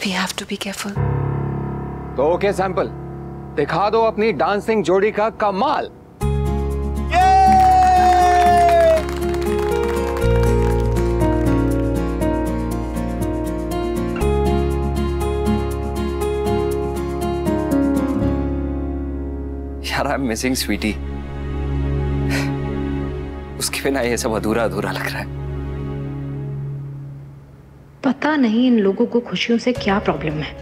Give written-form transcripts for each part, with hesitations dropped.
We have to be careful. तो okay sample, दिखा दो अपनी डांसिंग जोड़ी का कमाल। यार आई एम मिसिंग स्वीटी। उसके बिना ये सब अधूरा अधूरा लग रहा है। पता नहीं इन लोगों को खुशियों से क्या प्रॉब्लम है।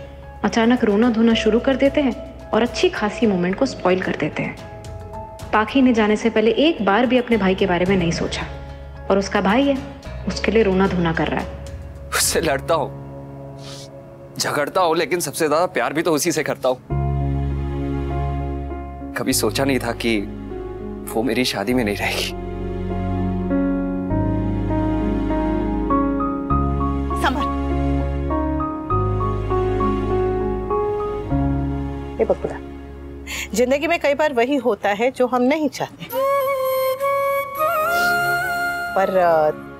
अचानक रोना धोना शुरू कर देते हैं और अच्छी खासी मोमेंट को स्पॉइल कर देते हैं। पाखी ने जाने से पहले एक बार भी अपने भाई के बारे में नहीं सोचा, और उसका भाई है, उसके लिए रोना धोना कर रहा है। उससे लड़ता हूं, झगड़ता हूं, लेकिन सबसे ज्यादा प्यार भी तो उसी से करता हूं। कभी सोचा नहीं था कि वो मेरी शादी में नहीं रहेगी। समर, ये बकुला, जिंदगी में कई बार वही होता है जो हम नहीं चाहते, पर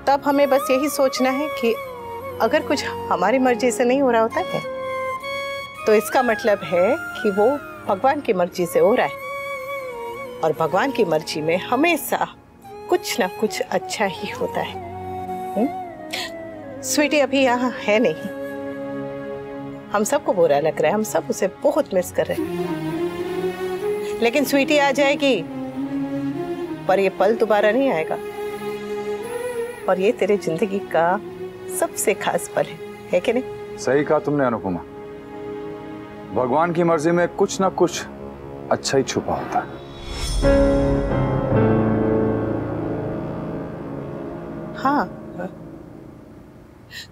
तब हमें बस यही सोचना है कि अगर कुछ हमारी मर्जी से नहीं हो रहा होता है तो इसका मतलब है कि वो भगवान की मर्जी से हो रहा है, और भगवान की मर्जी में हमेशा कुछ ना कुछ अच्छा ही होता है। स्वीटी अभी यहाँ है नहीं, हम सबको बुरा लग रहा है, हम सब उसे बहुत मिस कर रहे हैं, लेकिन स्वीटी आ जाएगी, पर ये पल दोबारा नहीं आएगा, और ये तेरे जिंदगी का सबसे खास पल है कि नहीं? सही कहा तुमने अनुपमा, भगवान की मर्जी में कुछ ना कुछ अच्छा ही छुपा होता है। हाँ,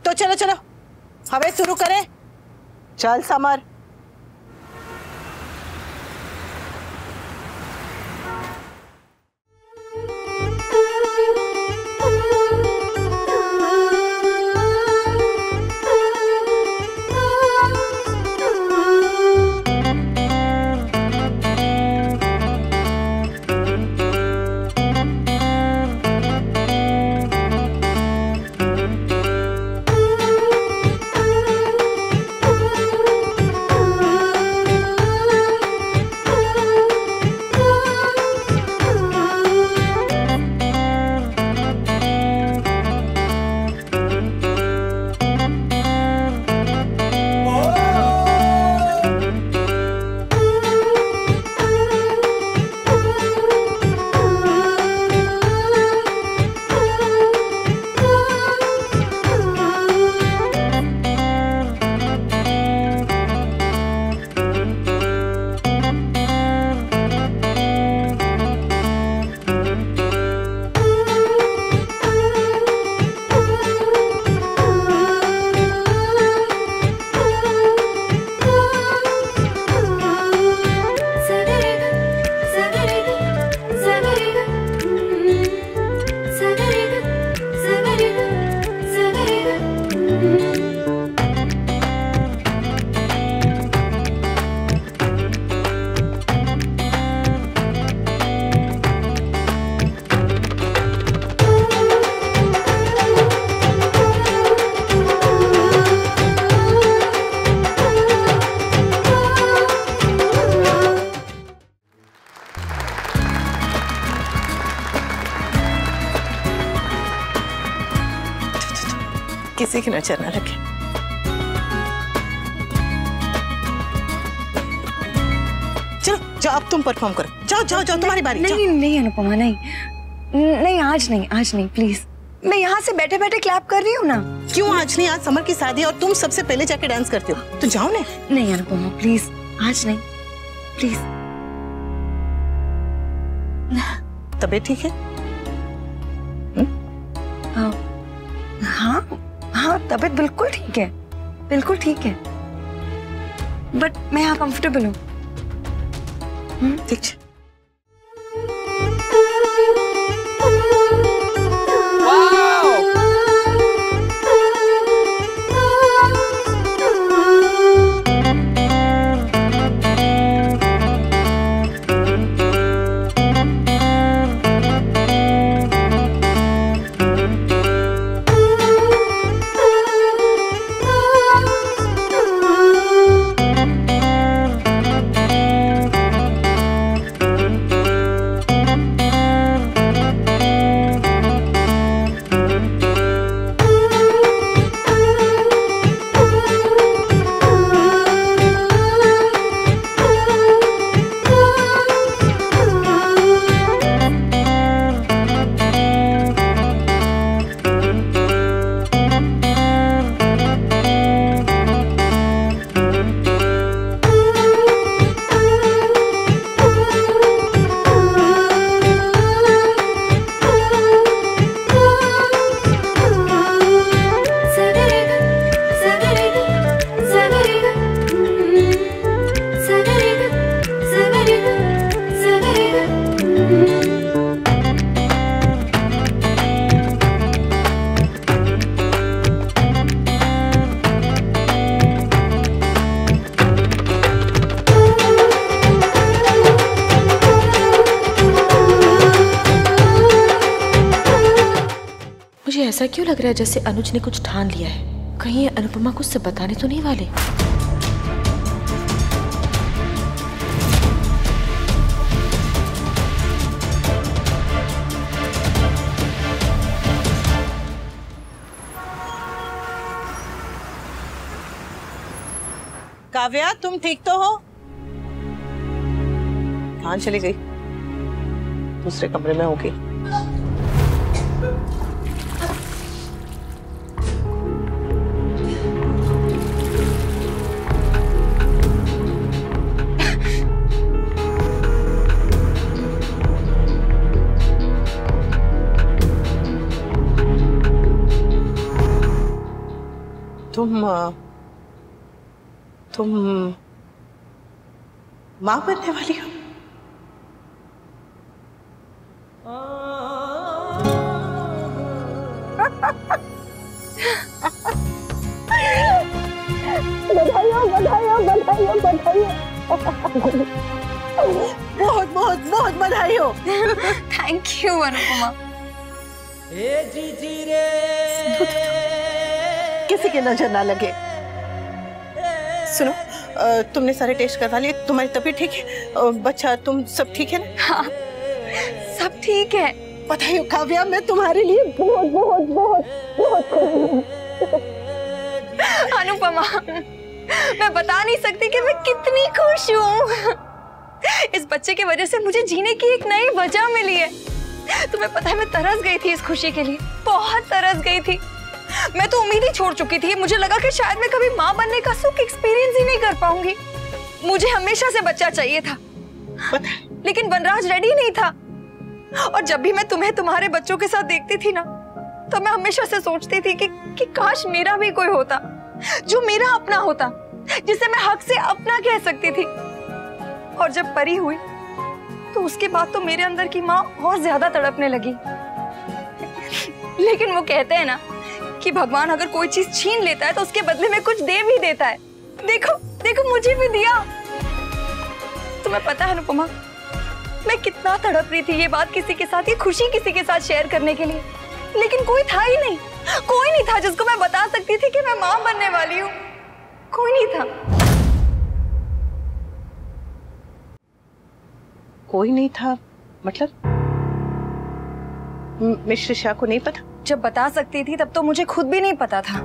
तो चलो चलो हमें शुरू करें। चल समर। किसी की नजर न रखे। चलो जाओ, अब तुम परफॉर्म करो। जाओ जाओ जाओ, तुम्हारी बारी। नहीं नहीं अनुपमा, नहीं नहीं, आज नहीं प्लीज। मैं यहाँ से बैठे बैठे क्लैप कर रही हूँ ना। क्यों आज नहीं? आज समर की शादी है और तुम सबसे पहले जाके डांस करती हो, तो जाओ ना। नहीं अनुपमा प्लीज, आज नहीं प्लीज। तबीयत ठीक है? हाँ हाँ, तबीयत बिल्कुल ठीक है, बिल्कुल ठीक है, बट मैं यहाँ कंफर्टेबल हूँ। ठीक है। ऐसा क्यों लग रहा है जैसे अनुज ने कुछ ठान लिया है? कहीं ये अनुपमा कुछ से बताने तो नहीं वाले? काव्या, तुम ठीक तो हो? कहाँ चली गई? दूसरे कमरे में होगी। तुम माँ बनने वाली हो? बधाइयों बधाइयों बधाइयों बधाइयों। बहुत बहुत बहुत बधाई हो। Thank you Anupama. किसी की नजर ना लगे। सुनो, तुमने सारे टेस्ट करवा लिए? तुम्हारी तबीयत ठीक है? बच्चा तुम सब ठीक है ना? हाँ, सब ठीक है। बधाई हो काव्या, मैं तुम्हारे लिए बहुत बहुत बहुत बहुत खुश हूँ। अनुपमा, मैं बता नहीं सकती कि मैं कितनी खुश हूँ। इस बच्चे की वजह से मुझे जीने की एक नई वजह मिली है। तुम्हें पता है, मैं तरस गई थी इस खुशी के लिए, बहुत तरस गई थी। मैं तो उम्मीद ही छोड़ चुकी थी। मुझे लगा कि शायद मैं कभी माँ बनने का सुख एक्सपीरियंस ही नहीं कर पाऊंगी। मुझे हमेशा से बच्चा चाहिए था, लेकिन वनराज रेडी नहीं था। और जब भी मैं तुम्हें तुम्हारे बच्चों के साथ देखती थी ना, तो मैं हमेशा से सोचती थी कि काश मेरा भी कोई होता, जो मेरा अपना होता, जिसे मैं हक से अपना कह सकती थी। और जब परी हुई, तो उसके बाद तो मेरे अंदर की माँ और ज्यादा तड़पने लगी। लेकिन वो कहते हैं ना कि भगवान अगर कोई चीज छीन लेता है तो उसके बदले में कुछ दे भी देता है। देखो देखो, मुझे भी दिया। तुम्हें पता है अनुपमा, मैं कितना तड़प रही थी ये बात किसी के साथ, ये खुशी किसी के साथ शेयर करने के लिए, लेकिन कोई था ही नहीं। कोई नहीं था जिसको मैं बता सकती थी कि मैं माँ बनने वाली हूँ। कोई नहीं था। कोई नहीं था मतलब? मिस्टर शाह को नहीं पता? जब बता सकती थी तब तो मुझे खुद भी नहीं पता था,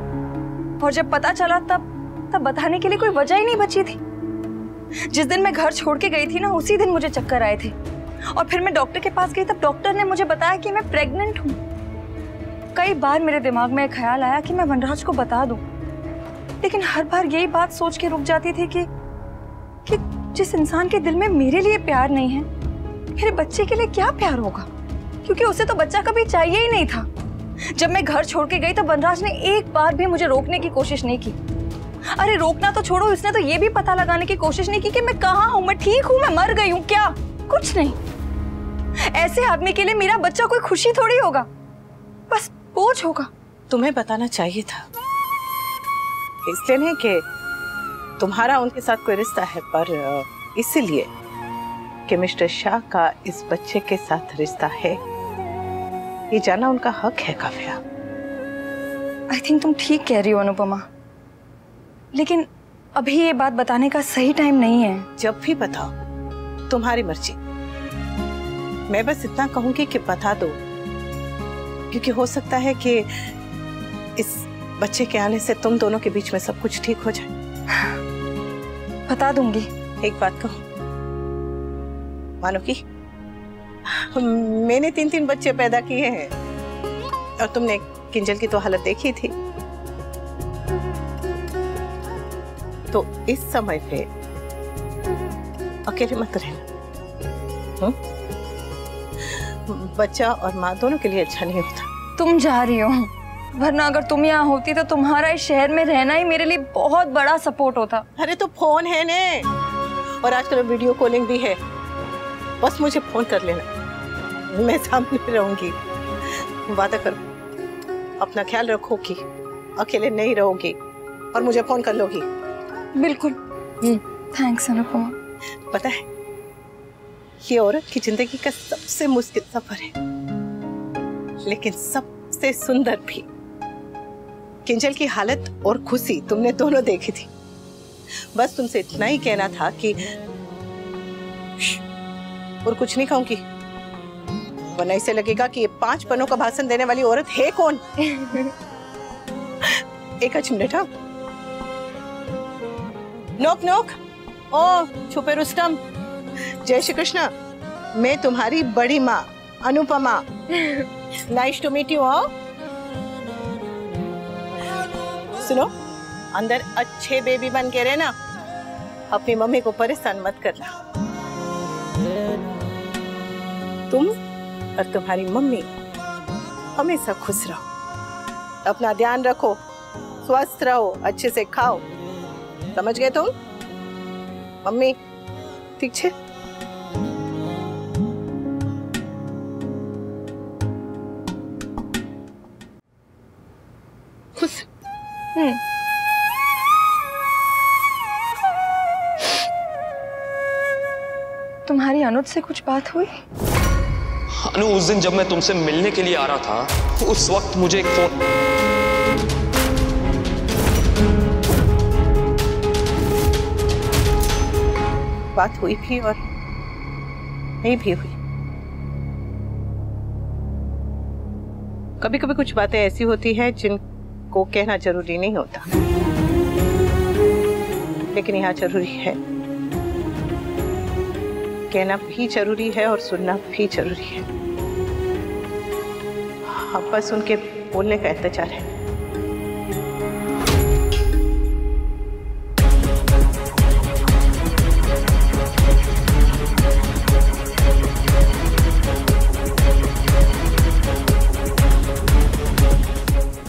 और जब पता चला तब बताने के लिए कोई वजह ही नहीं बची थी। जिस दिन मैं घर छोड़ के गई थी ना, उसी दिन मुझे चक्कर आए थे, और फिर मैं डॉक्टर के पास गई। तब डॉक्टर ने मुझे बताया कि मैं प्रेग्नेंट हूँ। कई बार मेरे दिमाग में ख्याल आया कि मैं वनराज को बता दूं, लेकिन हर बार यही बात सोच के रुक जाती थी कि जिस इंसान के दिल में मेरे लिए प्यार नहीं है, मेरे बच्चे के लिए क्या प्यार होगा, क्योंकि उसे तो बच्चा कभी चाहिए ही नहीं था। जब मैं घर छोड़ के गई तब वनराज ने एक बार भी मुझे रोकने की कोशिश नहीं की। अरे रोकना तो छोड़ो, इसने तो ये भी पता लगाने की कोशिश नहीं की कि मैं कहाँ हूँ, मैं ठीक हूँ, मैं मर गई हूँ क्या? कुछ नहीं। ऐसे आदमी के लिए मेरा बच्चा कोई खुशी थोड़ी होगा, बस बोझ होगा। तुम्हें बताना चाहिए था, इसलिए नहीं कि तुम्हारा उनके साथ कोई रिश्ता है, पर इसीलिए कि मिस्टर शाह का इस बच्चे के साथ रिश्ता है, ये जाना उनका हक है। काव्या, आई थिंक तुम ठीक कह रही हो अनुपमा, लेकिन अभी ये बात बताने का सही टाइम नहीं है। जब भी बताओ, तुम्हारी मर्जी। मैं बस इतना कहूंगी कि बता दो, क्योंकि हो सकता है कि इस बच्चे के आने से तुम दोनों के बीच में सब कुछ ठीक हो जाए। बता दूंगी। एक बात कहूं, मानो कि मैंने 3 बच्चे पैदा किए हैं, और तुमने किंजल की तो हालत देखी थी। तो इस समय पे अकेले मत रहना। बच्चा और माँ दोनों के लिए अच्छा नहीं होता। तुम जा रही हो, वरना अगर तुम यहाँ होती तो तुम्हारा इस शहर में रहना ही मेरे लिए बहुत बड़ा सपोर्ट होता। अरे तो फोन है ने, और आजकल वीडियो कॉलिंग भी है, बस मुझे फोन कर लेना, मैं सामने रहूंगी। वादा करो, अपना ख्याल रखोगी, अकेले नहीं रहोगी, और मुझे फोन कर लोगी। बिल्कुल। थैंक्स अनुपमा। पता है, ये औरत की जिंदगी का सबसे मुश्किल सफर है, लेकिन सबसे सबसे सुंदर भी। किंजल की हालत और खुशी तुमने दोनों देखी थी। बस तुमसे इतना ही कहना था कि और कुछ नहीं कहूंगी, वरना इसे लगेगा कि ये 5 पन्नों का भाषण देने वाली औरत है कौन। एक मिनट। हाँ, नोक नोक। ओ छुपे रुस्तम, जय श्री कृष्ण। मैं तुम्हारी बड़ी माँ Anupama. Nice to meet you. सुनो, अंदर अच्छे बेबी बन के रहना, अपनी मम्मी को परेशान मत करना। तुम और तुम्हारी मम्मी हमेशा खुश रहो, अपना ध्यान रखो, स्वस्थ रहो, अच्छे से खाओ। समझ गए तुम? मम्मी ठीक है? खुश। तुम्हारी अनुज से कुछ बात हुई? अनु, उस दिन जब मैं तुमसे मिलने के लिए आ रहा था, उस वक्त मुझे एक फोन। बात हुई भी और नहीं भी हुई। कभी कभी कुछ बातें ऐसी होती है जिनको कहना जरूरी नहीं होता, लेकिन यहाँ जरूरी है। कहना भी जरूरी है और सुनना भी जरूरी है। अब बस उनके बोलने का इंतजार है।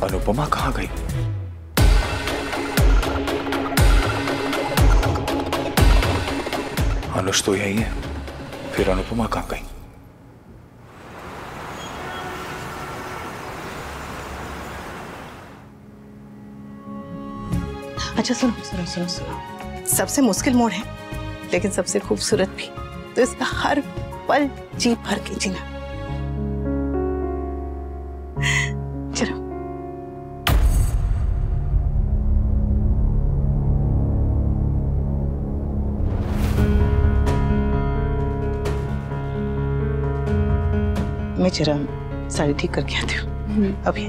अनुपमा कहाँ गई? अनुज तो यही है, फिर अनुपमा कहाँ गई? अच्छा सुनो सुनो सुनो सुनो, सबसे मुश्किल मोड़ है लेकिन सबसे खूबसूरत भी, तो इसका हर पल जी भर के जीना। चलो मैं जरा साड़ी ठीक करके आती हूँ अभी।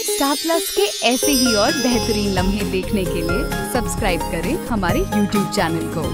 स्टार प्लस के ऐसे ही और बेहतरीन लम्हे देखने के लिए सब्सक्राइब करें हमारे YouTube चैनल को।